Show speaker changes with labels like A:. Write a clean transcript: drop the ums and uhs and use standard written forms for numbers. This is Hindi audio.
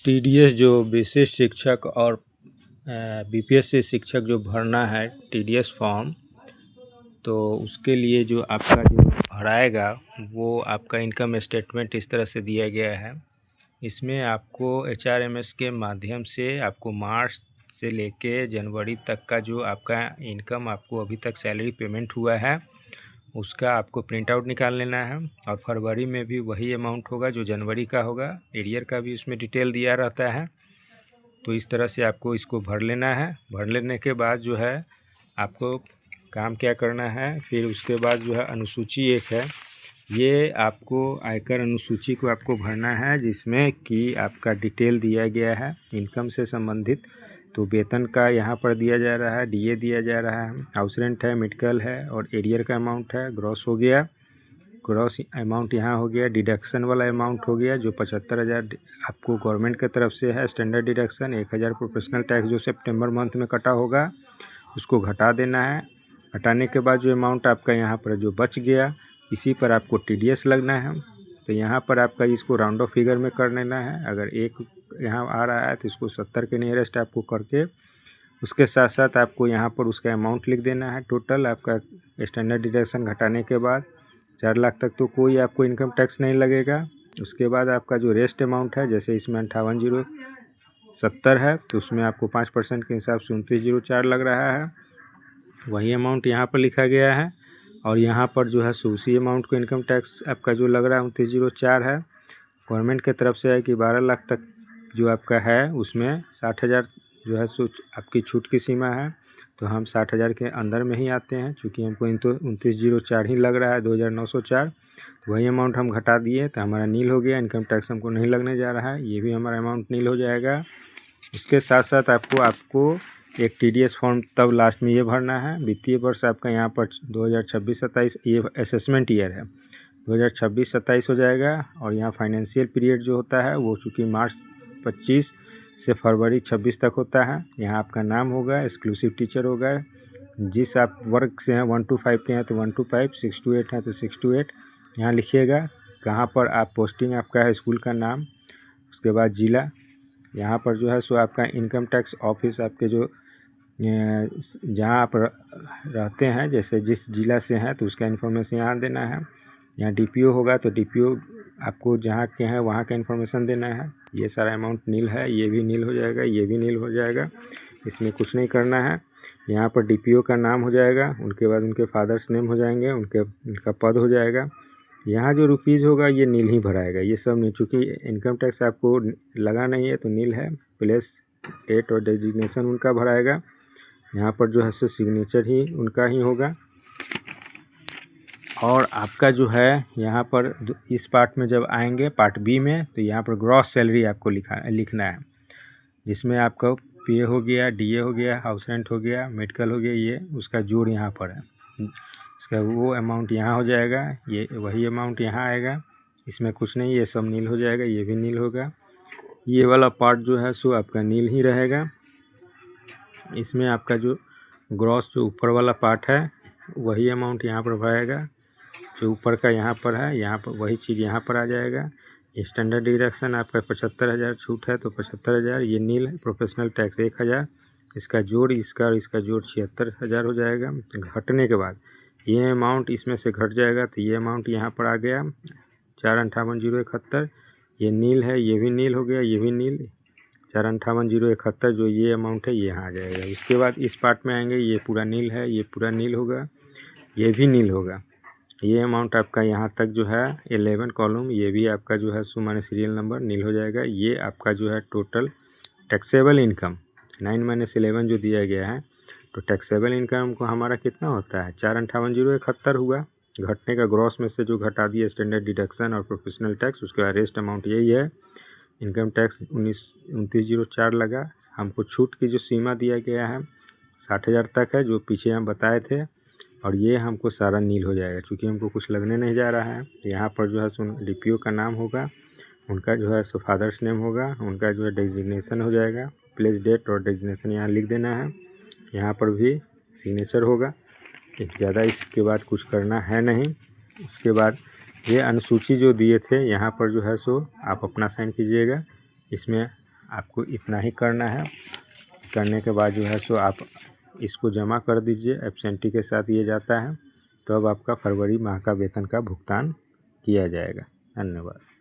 A: टीडीएस जो विशिष्ट शिक्षक और बीपीएससी शिक्षक जो भरना है टीडीएस फॉर्म, तो उसके लिए जो आपका जो भराएगा वो आपका इनकम स्टेटमेंट इस तरह से दिया गया है। इसमें आपको एचआरएमएस के माध्यम से आपको मार्च से लेके जनवरी तक का जो आपका इनकम आपको अभी तक सैलरी पेमेंट हुआ है उसका आपको प्रिंट आउट निकाल लेना है। और फरवरी में भी वही अमाउंट होगा जो जनवरी का होगा। एरियर का भी उसमें डिटेल दिया रहता है। तो इस तरह से आपको इसको भर लेना है। भर लेने के बाद जो है आपको काम क्या करना है, फिर उसके बाद जो है अनुसूची एक है, ये आपको आयकर अनुसूची को आपको भरना है, जिसमें कि आपका डिटेल दिया गया है इनकम से संबंधित। तो वेतन का यहाँ पर दिया जा रहा है, डीए दिया जा रहा है, हाउस रेंट है, मेडिकल है और एरियर का अमाउंट है। ग्रॉस हो गया, ग्रॉस अमाउंट यहाँ हो गया। डिडक्शन वाला अमाउंट हो गया जो 75,000 आपको गवर्नमेंट की तरफ से है स्टैंडर्ड डिडक्शन। 1,000 प्रोफेशनल टैक्स जो सितंबर मंथ में कटा होगा उसको घटा देना है। हटाने के बाद जो अमाउंट आपका यहाँ पर जो बच गया इसी पर आपको टीडीएस लगना है। तो यहाँ पर आपका इसको राउंड ऑफ फिगर में कर लेना है। अगर एक यहाँ आ रहा है तो इसको 70 के नियरेस्ट आपको करके उसके साथ साथ आपको यहाँ पर उसका अमाउंट लिख देना है। टोटल आपका स्टैंडर्ड डिडक्शन घटाने के बाद 4 लाख तक तो कोई आपको इनकम टैक्स नहीं लगेगा। उसके बाद आपका जो रेस्ट अमाउंट है, जैसे इसमें 58,070 है तो उसमें आपको 5% के हिसाब से 29,04 लग रहा है। वही अमाउंट यहाँ पर लिखा गया है। और यहाँ पर जो है उसी अमाउंट को इनकम टैक्स आपका जो लग रहा है 29,04 है। गवर्नमेंट की तरफ से है कि 12 लाख तक जो आपका है उसमें 60,000 जो है आपकी छूट की सीमा है। तो हम 60,000 के अंदर में ही आते हैं, चूँकि हमको 29,04 ही लग रहा है, 2,904। तो वही अमाउंट हम घटा दिए तो हमारा नील हो गया। इनकम टैक्स हमको नहीं लगने जा रहा है, ये भी हमारा अमाउंट नील हो जाएगा। इसके साथ साथ आपको एक टीडीएस फॉर्म तब लास्ट में ये भरना है। वित्तीय वर्ष आपका यहाँ पर 2026-27 ये असेसमेंट ईयर है, 2026-27 हो जाएगा। और यहाँ फाइनेंशियल पीरियड जो होता है वो चूँकि मार्च 25 से फरवरी 26 तक होता है। यहाँ आपका नाम होगा, एक्सक्लूसिव टीचर होगा, जिस आप वर्ग से हैं 1 to 5 के हैं तो 1 to 5, 6 to 8 हैं तो 6 to 8 यहाँ लिखिएगा। कहाँ पर आप पोस्टिंग आपका है, स्कूल का नाम, उसके बाद ज़िला, यहाँ पर जो है सो आपका इनकम टैक्स ऑफिस आपके जो जहाँ आप रहते हैं, जैसे जिस ज़िला से हैं तो उसका इन्फॉर्मेशन यहाँ देना है। यहाँ डीपीओ होगा तो डीपीओ आपको जहाँ के हैं वहाँ का इन्फॉर्मेशन देना है। ये सारा अमाउंट नील है, ये भी नील हो जाएगा, ये भी नील हो जाएगा, इसमें कुछ नहीं करना है। यहाँ पर डीपीओ का नाम हो जाएगा, उनके बाद उनके फादर्स नेम हो जाएंगे, उनका पद हो जाएगा। यहाँ जो रुपीज़ होगा ये नील ही भराएगा, ये सब नहीं, चूँकि इनकम टैक्स आपको लगा नहीं है तो नील है। प्लेस, डेट और डेजिग्नेशन उनका भराएगा। यहाँ पर जो है सो सिग्नेचर ही उनका ही होगा। और आपका जो है यहाँ पर इस पार्ट में जब आएंगे पार्ट बी में, तो यहाँ पर ग्रॉस सैलरी आपको लिखना है, जिसमें आपका पीए हो गया, डीए हो गया, हाउस रेंट हो गया, मेडिकल हो गया, ये उसका जोड़ यहाँ पर है। इसका वो अमाउंट यहाँ हो जाएगा, ये वही अमाउंट यहाँ आएगा। इसमें कुछ नहीं, ये सब नील हो जाएगा, ये भी नील होगा। ये वाला पार्ट जो है सो आपका नील ही रहेगा। इसमें आपका जो ग्रॉस जो ऊपर वाला पार्ट है वही अमाउंट यहाँ पर भराएगा। जो ऊपर का यहाँ पर है, यहाँ पर वही चीज़ यहाँ पर आ जाएगा। स्टैंडर्ड डिडक्शन आपका 75,000 छूट है तो 75,000, ये नील है। प्रोफेशनल टैक्स 1,000, इसका जोड़ इसका और इसका जोड़ 76,000 हो जाएगा। घटने के बाद ये अमाउंट इसमें से घट जाएगा तो ये अमाउंट यहाँ पर आ गया 458,071। ये नील है, ये भी नील हो गया, ये भी नील, 458,071 जो ये अमाउंट है ये यहाँ आ जाएगा। इसके बाद इस पार्ट में आएंगे, ये पूरा नील है, ये पूरा नील होगा, ये भी नील होगा। ये अमाउंट आपका यहाँ तक जो है 11 कॉलम, ये भी आपका जो है सो माने सीरियल नंबर नील हो जाएगा। ये आपका जो है टोटल टैक्सेबल इनकम 9-11 जो दिया गया है, तो टैक्सेबल इनकम को हमारा कितना होता है 458,071 हुआ। घटने का ग्रॉस में से जो घटा दिया स्टैंडर्ड डिडक्शन और प्रोफेशनल टैक्स, उसके रेस्ट अमाउंट यही है। इनकम टैक्स 29,04 लगा। हमको छूट की जो सीमा दिया गया है 60,000 तक है, जो पीछे हम बताए थे। और ये हमको सारा नील हो जाएगा, क्योंकि हमको कुछ लगने नहीं जा रहा है। यहाँ पर जो है सो डीपीओ का नाम होगा, उनका जो है सो फादर्स नेम होगा, उनका जो है डेजिग्नेशन हो जाएगा। प्लेस, डेट और डेजिग्नेशन यहाँ लिख देना है। यहाँ पर भी सिग्नेचर होगा। एक ज़्यादा इसके बाद कुछ करना है नहीं। उसके बाद ये अनुसूची जो दिए थे यहाँ पर जो है सो आप अपना साइन कीजिएगा। इसमें आपको इतना ही करना है। करने के बाद जो है सो आप इसको जमा कर दीजिए, एब्सेंटी के साथ ये जाता है, तो अब आपका फरवरी माह का वेतन का भुगतान किया जाएगा। धन्यवाद।